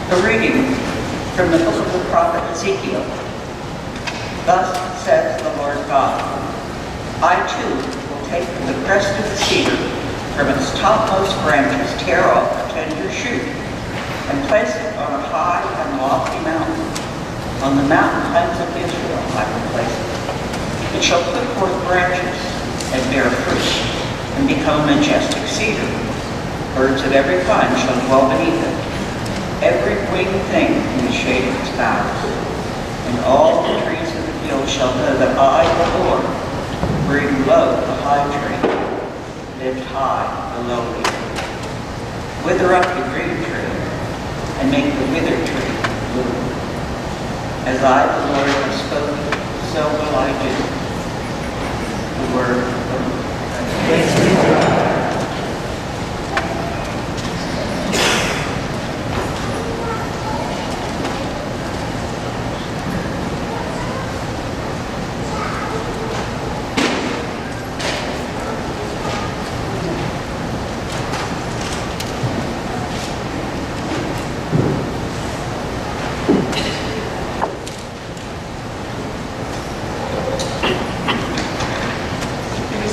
A reading from the book of the prophet Ezekiel. Thus says the Lord God, I too will take from the crest of the cedar, from its topmost branches, tear off a tender shoot, and place it on a high and lofty mountain. On the mountain heights of Israel I will place it. It shall put forth branches and bear fruit, and become a majestic cedar. Birds of every kind shall dwell beneath it. Every winged thing in the shade of its boughs, and all the trees of the field shall know that I, the Lord, bring low the high tree, lift high the lowly tree. Wither up the green tree, and make the withered tree bloom. As I, the Lord, have spoken, so will I do. The word of the Lord. Praise be to God.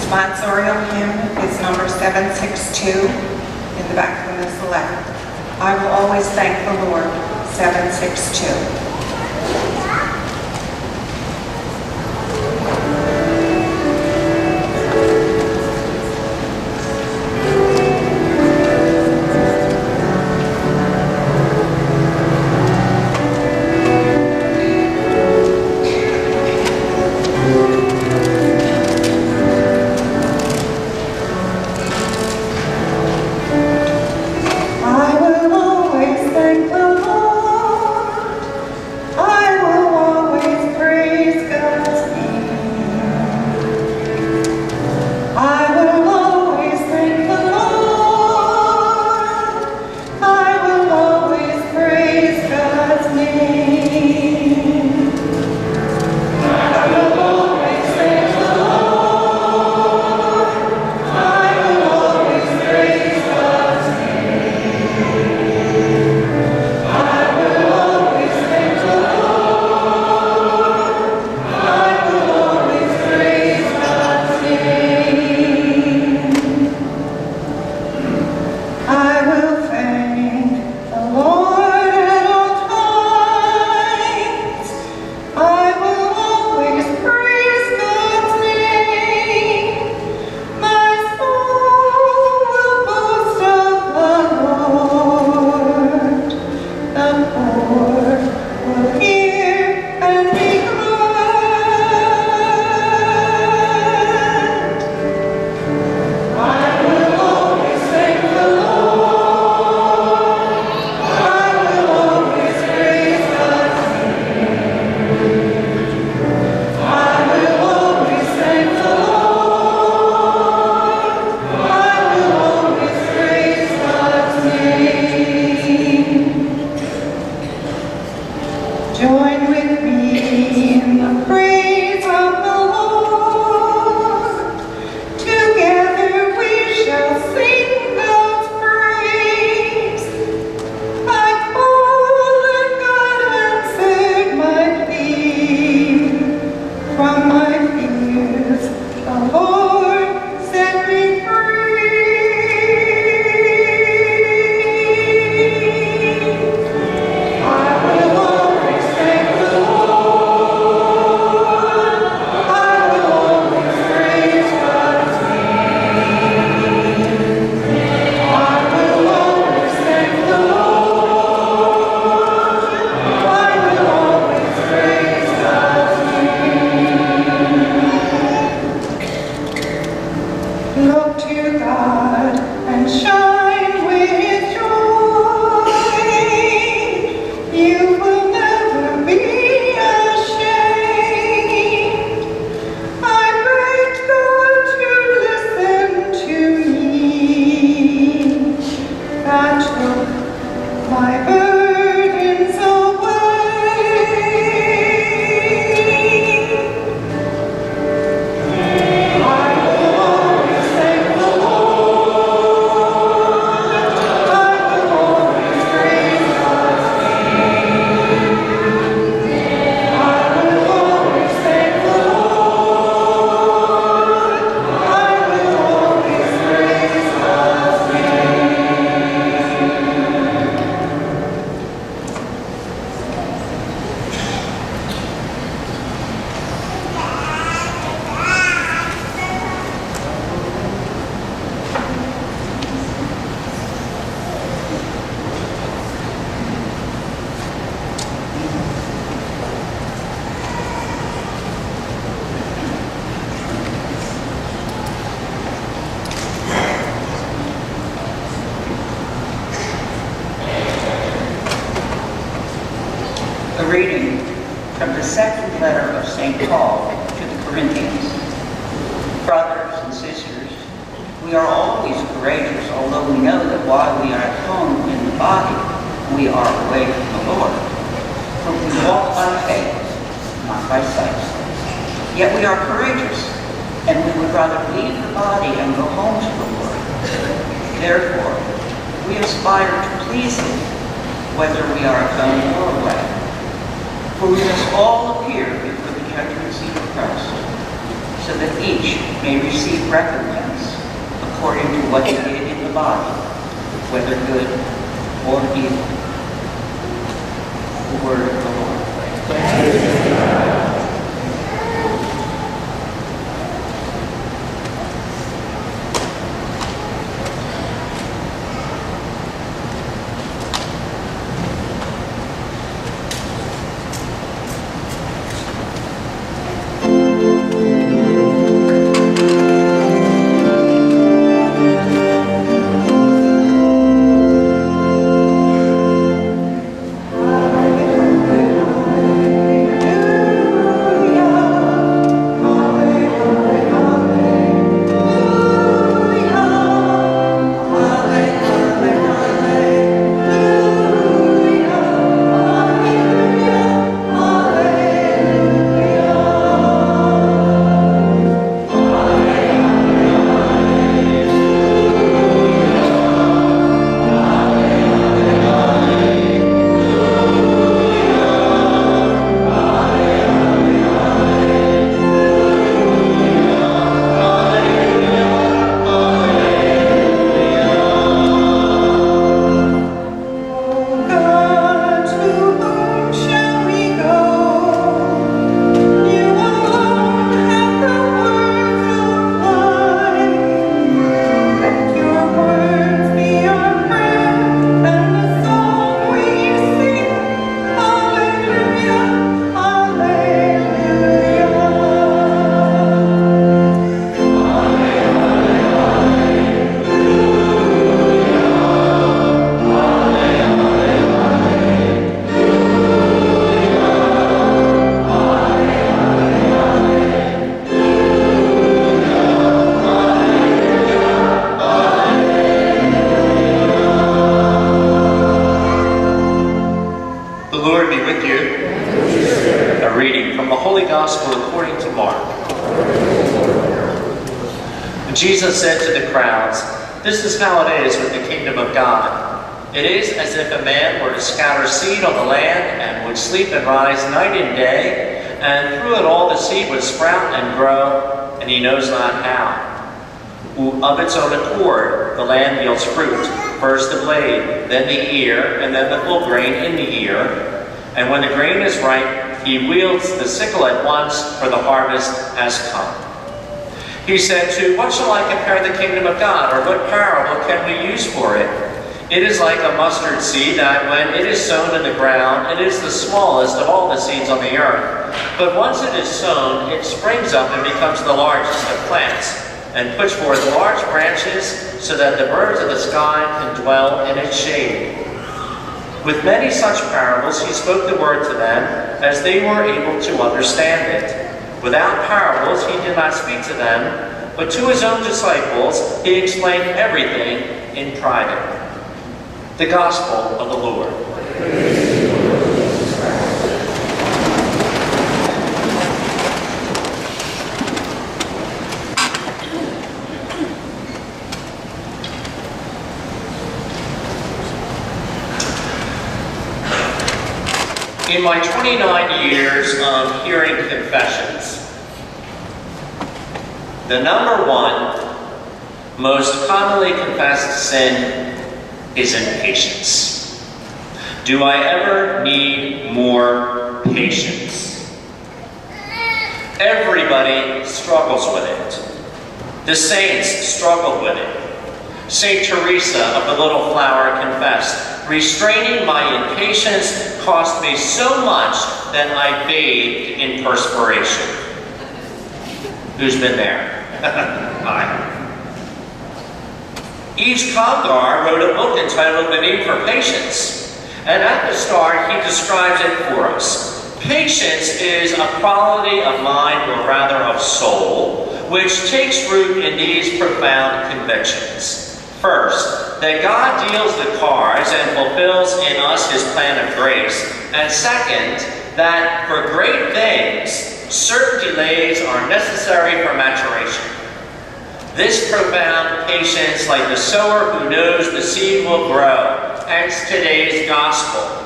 Responsorial hymn is number 762 in the back of the select. I will always thank the Lord, 762. I will always thank A reading from the second letter of St. Paul to the Corinthians. Brothers and sisters, we are always courageous, although we know that while we are at home in the body, we are away from the Lord. For we walk by faith, not by sight. Yet we are courageous, and we would rather leave the body and go home to the Lord. Therefore, we aspire to please Him, whether we are at home or away. For we must all appear before the judgment seat of Christ, so that each may receive recompense according to what he did in the body, whether good or evil. The word of the Lord. Jesus said to the crowds, "This is how it is with the kingdom of God. It is as if a man were to scatter seed on the land and would sleep and rise night and day, and through it all the seed would sprout and grow, and he knows not how. Of its own accord, the land yields fruit, first the blade, then the ear, and then the full grain in the ear. And when the grain is ripe, he wields the sickle at once, for the harvest has come." He said to, "What shall I compare the kingdom of God, or what parable can we use for it? It is like a mustard seed that when it is sown in the ground, it is the smallest of all the seeds on the earth. But once it is sown, it springs up and becomes the largest of plants, and puts forth large branches, so that the birds of the sky can dwell in its shade." With many such parables he spoke the word to them, as they were able to understand it. Without parables he did not speak to them, but to his own disciples he explained everything in private. The Gospel of the Lord. In my 29 years of hearing confessions, the number one most commonly confessed sin is impatience. Do I ever need more patience? Everybody struggles with it. The saints struggled with it. St. Teresa of the Little Flower confessed, "Restraining my impatience cost me so much that I bathed in perspiration." Who's been there? I. Yves Congar wrote a book entitled The Need for Patience. And at the start, he describes it for us. Patience is a quality of mind, or rather of soul, which takes root in these profound convictions. First, that God deals the cards and fulfills in us his plan of grace. And second, that for great things, certain delays are necessary for maturation. This profound patience, like the sower who knows the seed will grow, hence today's gospel.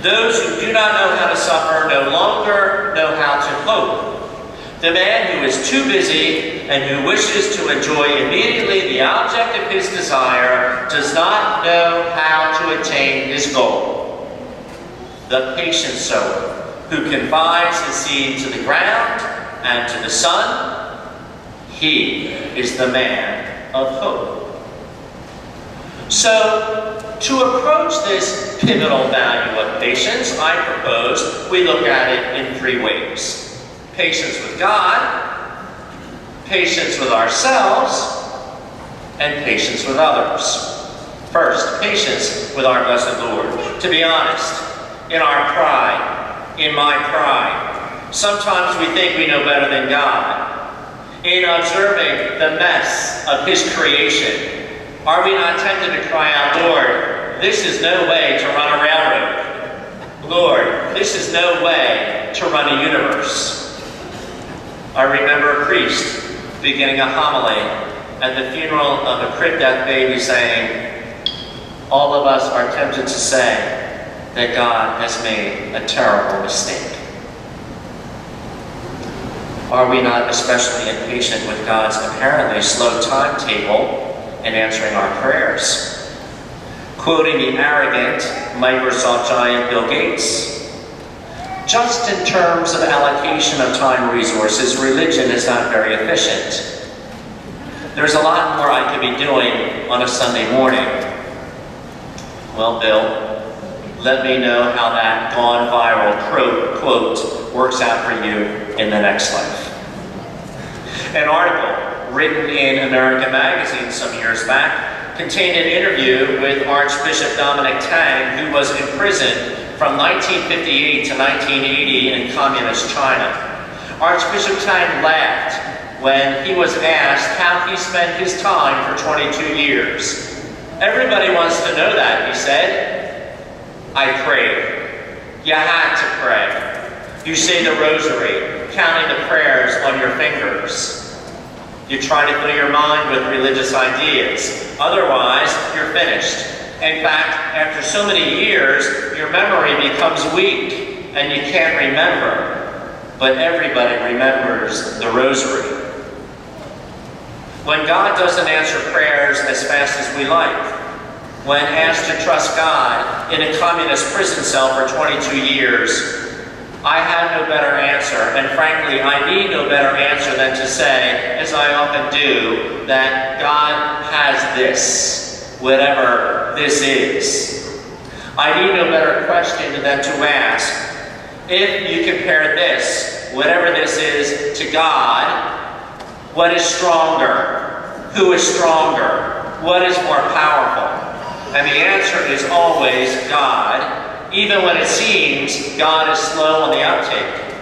Those who do not know how to suffer no longer know how to hope. The man who is too busy and who wishes to enjoy immediately the object of his desire does not know how to attain his goal. The patient sower who confides his seed to the ground and to the sun, he is the man of hope. So, to approach this pivotal value of patience, I propose we look at it in three ways. Patience with God, patience with ourselves, and patience with others. First, patience with our blessed Lord. To be honest, in our pride, in my pride, sometimes we think we know better than God. In observing the mess of his creation, are we not tempted to cry out, Lord, this is no way to run a railroad. Lord, this is no way to run a universe. I remember a priest beginning a homily at the funeral of a crib death baby saying, all of us are tempted to say that God has made a terrible mistake. Are we not especially impatient with God's apparently slow timetable in answering our prayers? Quoting the arrogant Microsoft giant Bill Gates, just in terms of allocation of time resources, religion is not very efficient. There's a lot more I could be doing on a Sunday morning. Well, Bill, let me know how that gone viral quote works out for you in the next life. An article written in American Magazine some years back contained an interview with Archbishop Dominic Tang, who was imprisoned from 1958 to 1980 in communist China. Archbishop Tang laughed when he was asked how he spent his time for 22 years. Everybody wants to know that, he said. I prayed. You had to pray. You say the rosary, counting the prayers on your fingers. You try to fill your mind with religious ideas. Otherwise, you're finished. In fact, after so many years, your memory becomes weak and you can't remember. But everybody remembers the rosary. When God doesn't answer prayers as fast as we like, when asked to trust God in a communist prison cell for 22 years, I have no better answer, and frankly, I need no better answer than to say, as I often do, that God has this, whatever this is. I need no better question than to ask, if you compare this, whatever this is, to God, what is stronger? Who is stronger? What is more powerful? And the answer is always God, even when it seems God is slow on the uptake.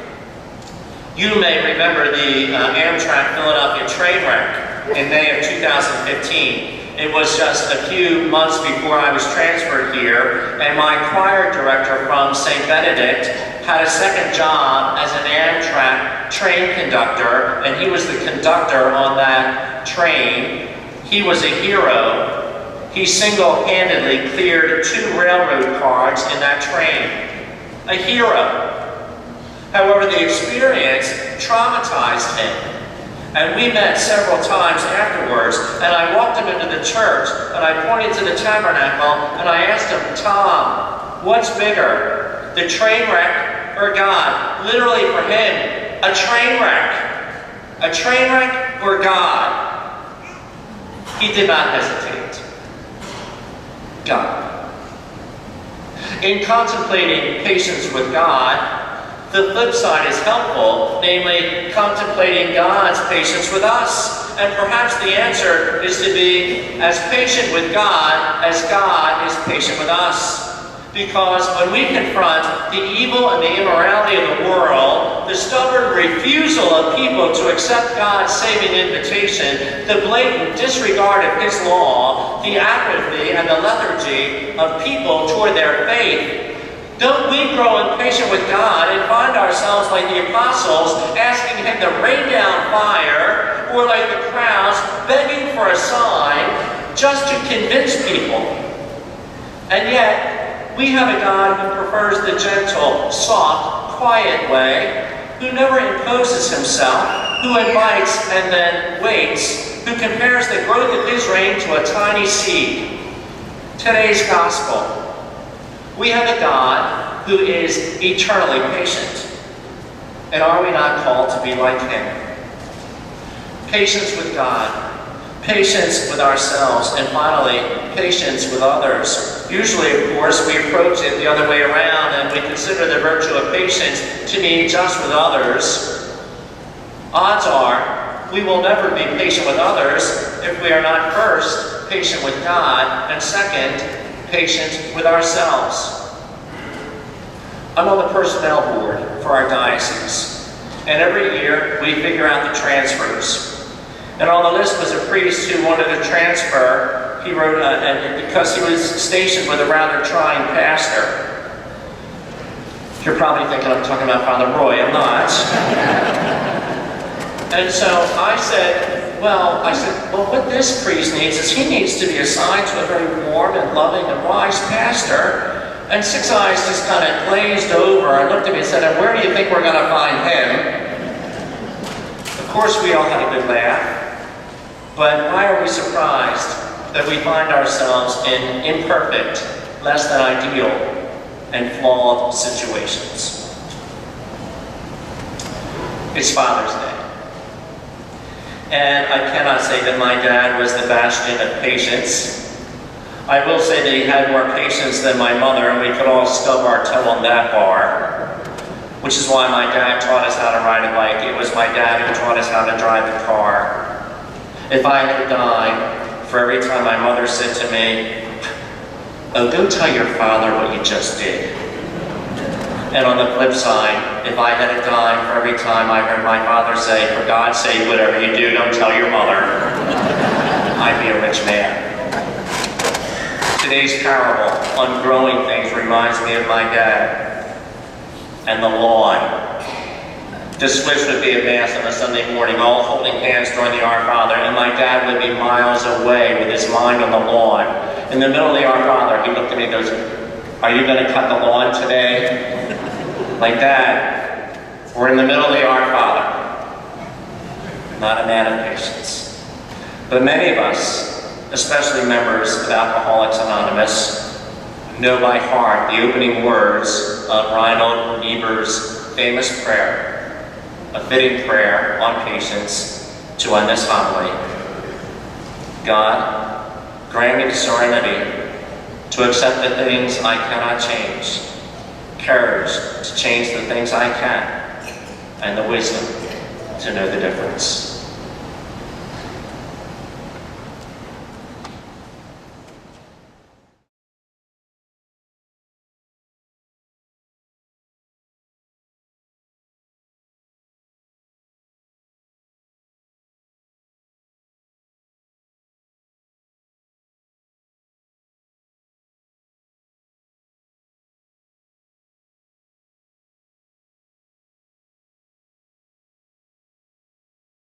You may remember the Amtrak Philadelphia train wreck in May of 2015. It was just a few months before I was transferred here, and my choir director from St. Benedict had a second job as an Amtrak train conductor, and he was the conductor on that train. He was a hero. He single-handedly cleared 2 railroad cars in that train. A hero. However, the experience traumatized him. And we met several times afterwards, and I walked him into the church, and I pointed to the tabernacle, and I asked him, Tom, what's bigger, the train wreck or God? Literally for him, a train wreck. A train wreck or God? He did not hesitate. God. In contemplating patience with God, the flip side is helpful, namely contemplating God's patience with us. And perhaps the answer is to be as patient with God as God is patient with us. Because when we confront the evil and the immorality of the world, the stubborn refusal of people to accept God's saving invitation, the blatant disregard of His law, the apathy and the lethargy of people toward their faith, don't we grow impatient with God and find ourselves like the apostles asking Him to rain down fire, or like the crowds begging for a sign just to convince people? And yet, we have a God who prefers the gentle, soft, quiet way, who never imposes Himself, who invites and then waits, who compares the growth of His reign to a tiny seed. Today's gospel. We have a God who is eternally patient. And are we not called to be like Him? Patience with God. Patience with ourselves, and finally, patience with others. Usually, of course, we approach it the other way around and we consider the virtue of patience to be just with others. Odds are, we will never be patient with others if we are not first patient with God, and second, patient with ourselves. I'm on the personnel board for our diocese, and every year we figure out the transfers. And on the list was a priest who wanted to transfer. He wrote, because he was stationed with a rather trying pastor. You're probably thinking I'm talking about Father Roy. I'm not. And so I said, well, what this priest needs is he needs to be assigned to a very warm and loving and wise pastor. And Six Eyes just kind of glazed over and looked at me and said, and where do you think we're going to find him? Of course, we all had a good laugh. But why are we surprised that we find ourselves in imperfect, less than ideal, and flawed situations? It's Father's Day. And I cannot say that my dad was the bastion of patience. I will say that he had more patience than my mother, and we could all stub our toe on that bar. Which is why my dad taught us how to ride a bike. It was my dad who taught us how to drive the car. If I had a dime for every time my mother said to me, oh, go tell your father what you just did. And on the flip side, if I had a dime for every time I heard my father say, for God's sake, whatever you do, don't tell your mother, I'd be a rich man. Today's parable on growing things reminds me of my dad and the lawn. The switch would be a mass on a Sunday morning, all holding hands during the Our Father, and my dad would be miles away with his mind on the lawn. In the middle of the Our Father, he looked at me and goes, are you going to cut the lawn today? Like Dad, we're in the middle of the Our Father. Not a man of patience. But many of us, especially members of Alcoholics Anonymous, know by heart the opening words of Reinhold Niebuhr's famous prayer, a fitting prayer on patience to end this homily. God, grant me serenity to accept the things I cannot change, courage to change the things I can, and the wisdom to know the difference.